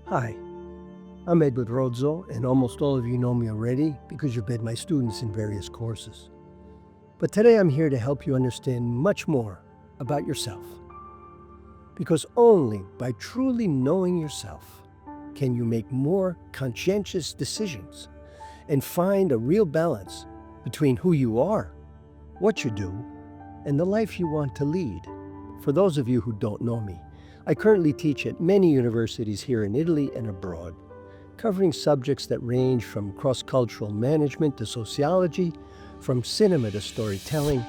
Hi, I'm Edward Rozzo, and almost all of you know me already because you've been my students in various courses. But today I'm here to help you understand much more about yourself. Because only by truly knowing yourself can you make more conscientious decisions and find a real balance between who you are, what you do, and the life you want to lead. For those of you who don't know me, I currently teach at many universities here in Italy and abroad, covering subjects that range from cross-cultural management to sociology, from cinema to storytelling,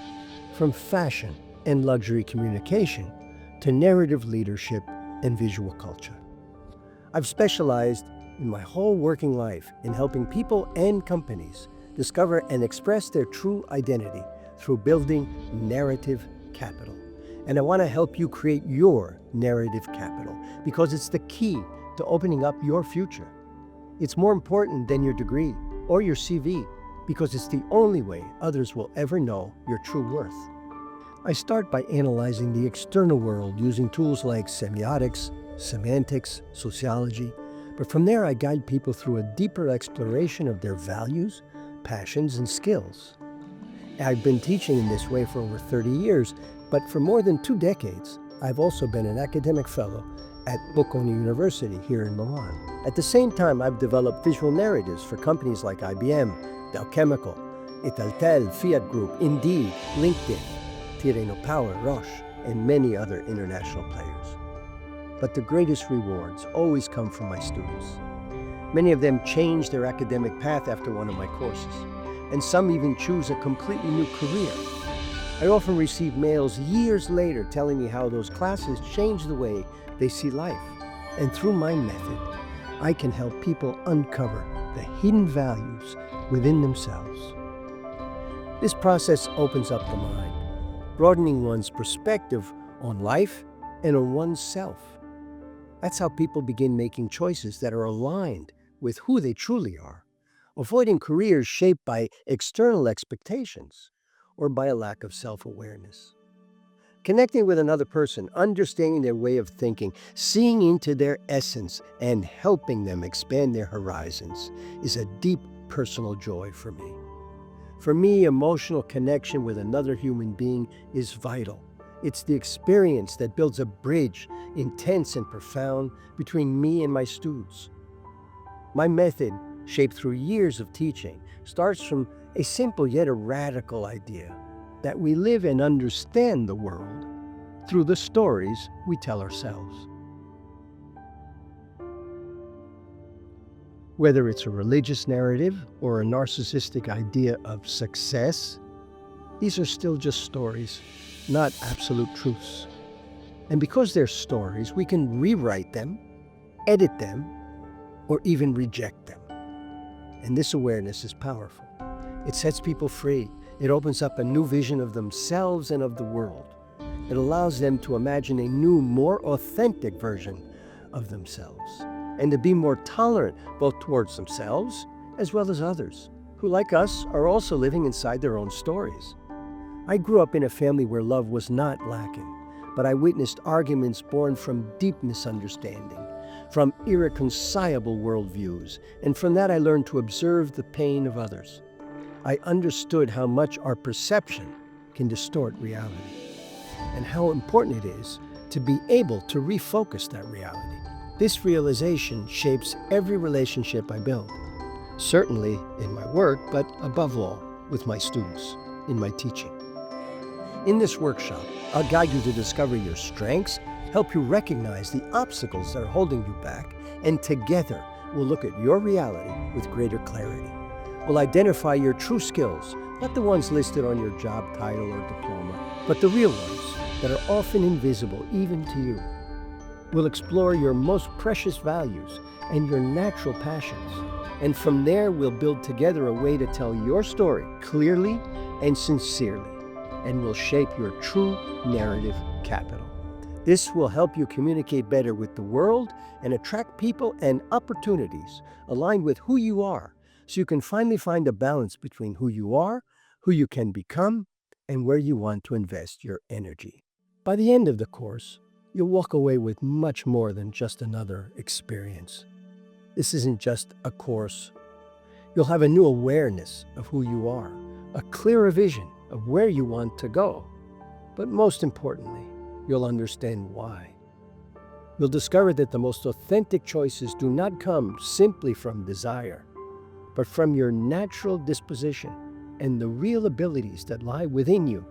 from fashion and luxury communication to narrative leadership and visual culture. I've specialized in my whole working life in helping people and companies discover and express their true identity through building narrative capital. And I want to help you create your narrative capital because it's the key to opening up your future. It's more important than your degree or your CV because it's the only way others will ever know your true worth. I start by analyzing the external world using tools like semiotics, semantics, sociology, but from there I guide people through a deeper exploration of their values, passions, and skills. I've been teaching in this way for over 30 years, but for more than 2 decades, I've also been an academic fellow at Bocconi University here in Milan. At the same time, I've developed visual narratives for companies like IBM, Dow Chemical, Italtel, Fiat Group, Indeed, LinkedIn, Tirreno Power, Roche, and many other international players. But the greatest rewards always come from my students. Many of them change their academic path after one of my courses, and some even choose a completely new career. I often receive mails years later telling me how those classes changed the way they see life. And through my method, I can help people uncover the hidden values within themselves. This process opens up the mind, broadening one's perspective on life and on oneself. That's how people begin making choices that are aligned with who they truly are, avoiding careers shaped by external expectations or by a lack of self-awareness. Connecting with another person, understanding their way of thinking, seeing into their essence, and helping them expand their horizons is a deep personal joy for me. For me, emotional connection with another human being is vital. It's the experience that builds a bridge, intense and profound, between me and my students. My method, shaped through years of teaching, starts from a simple yet a radical idea that we live and understand the world through the stories we tell ourselves. Whether it's a religious narrative or a narcissistic idea of success, these are still just stories, not absolute truths. And because they're stories, we can rewrite them, edit them, or even reject them. And this awareness is powerful. It sets people free. It opens up a new vision of themselves and of the world. It allows them to imagine a new, more authentic version of themselves and to be more tolerant both towards themselves as well as others, who, like us, are also living inside their own stories. I grew up in a family where love was not lacking, but I witnessed arguments born from deep misunderstanding, from irreconcilable worldviews, and from that I learned to observe the pain of others. I understood how much our perception can distort reality, and how important it is to be able to refocus that reality. This realization shapes every relationship I build, certainly in my work, but above all, with my students, in my teaching. In this workshop, I'll guide you to discover your strengths, help you recognize the obstacles that are holding you back, and together we'll look at your reality with greater clarity. We'll identify your true skills, not the ones listed on your job title or diploma, but the real ones that are often invisible even to you. We'll explore your most precious values and your natural passions. And from there, we'll build together a way to tell your story clearly and sincerely, and will shape your true narrative capital. This will help you communicate better with the world and attract people and opportunities aligned with who you are, so you can finally find a balance between who you are, who you can become, and where you want to invest your energy. By the end of the course, you'll walk away with much more than just another experience. This isn't just a course. You'll have a new awareness of who you are, a clearer vision of where you want to go. But most importantly, you'll understand why. You'll discover that the most authentic choices do not come simply from desire, but from your natural disposition and the real abilities that lie within you.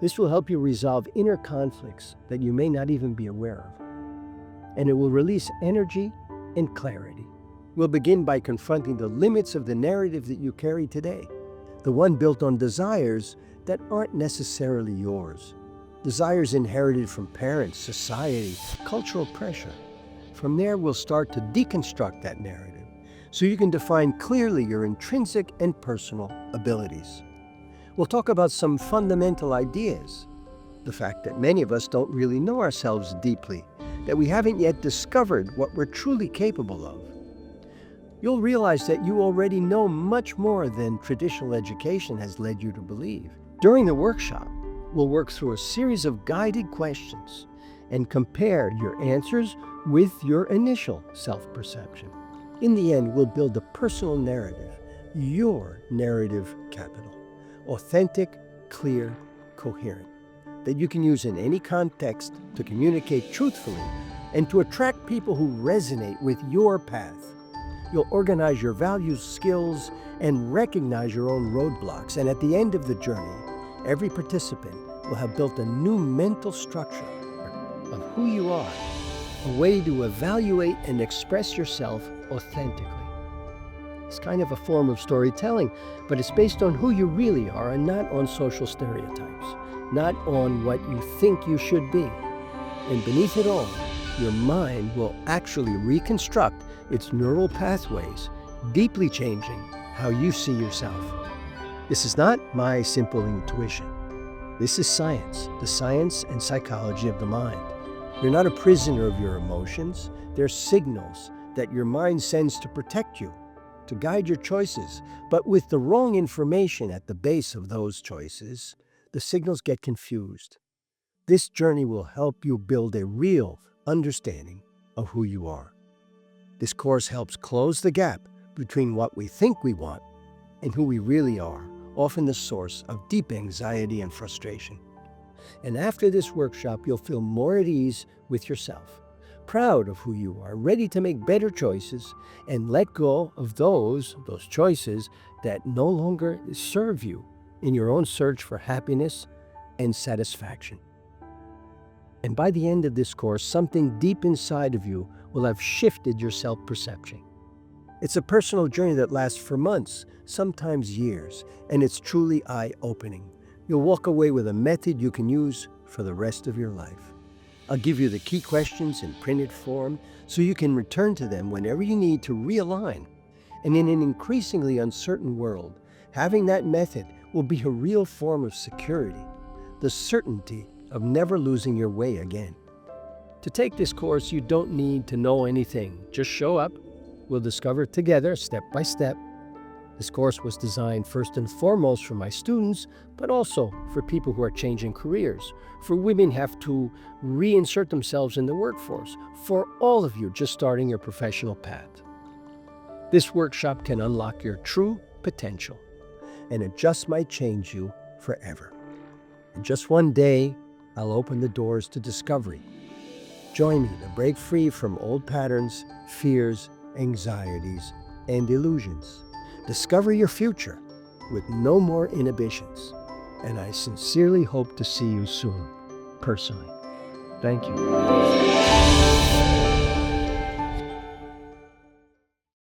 This will help you resolve inner conflicts that you may not even be aware of. And it will release energy and clarity. We'll begin by confronting the limits of the narrative that you carry today, the one built on desires that aren't necessarily yours. Desires inherited from parents, society, cultural pressure. From there, we'll start to deconstruct that narrative so you can define clearly your intrinsic and personal abilities. We'll talk about some fundamental ideas. The fact that many of us don't really know ourselves deeply, that we haven't yet discovered what we're truly capable of. You'll realize that you already know much more than traditional education has led you to believe. During the workshop, we'll work through a series of guided questions and compare your answers with your initial self-perception. In the end, we'll build a personal narrative, your narrative capital. Authentic, clear, coherent, that you can use in any context to communicate truthfully and to attract people who resonate with your path. You'll organize your values, skills, and recognize your own roadblocks. And at the end of the journey, every participant will have built a new mental structure of who you are, a way to evaluate and express yourself authentically. It's kind of a form of storytelling, but it's based on who you really are and not on social stereotypes, not on what you think you should be. And beneath it all, your mind will actually reconstruct its neural pathways, deeply changing how you see yourself. This is not my simple intuition. This is science, the science and psychology of the mind. You're not a prisoner of your emotions. They're signals that your mind sends to protect you, to guide your choices. But with the wrong information at the base of those choices, the signals get confused. This journey will help you build a real understanding of who you are. This course helps close the gap between what we think we want and who we really are, often the source of deep anxiety and frustration. And after this workshop, you'll feel more at ease with yourself, proud of who you are, ready to make better choices and let go of those choices that no longer serve you in your own search for happiness and satisfaction. And by the end of this course, something deep inside of you will have shifted your self-perception. It's a personal journey that lasts for months, sometimes years, and it's truly eye-opening. You'll walk away with a method you can use for the rest of your life. I'll give you the key questions in printed form so you can return to them whenever you need to realign. And in an increasingly uncertain world, having that method will be a real form of security, the certainty of never losing your way again. To take this course, you don't need to know anything. Just show up. We'll discover together, step by step. This course was designed first and foremost for my students, but also for people who are changing careers, for women who have to reinsert themselves in the workforce, for all of you just starting your professional path. This workshop can unlock your true potential, and it just might change you forever. In just one day, I'll open the doors to discovery. Join me to break free from old patterns, fears, anxieties, and illusions. Discover your future with no more inhibitions. And I sincerely hope to see you soon, personally. Thank you.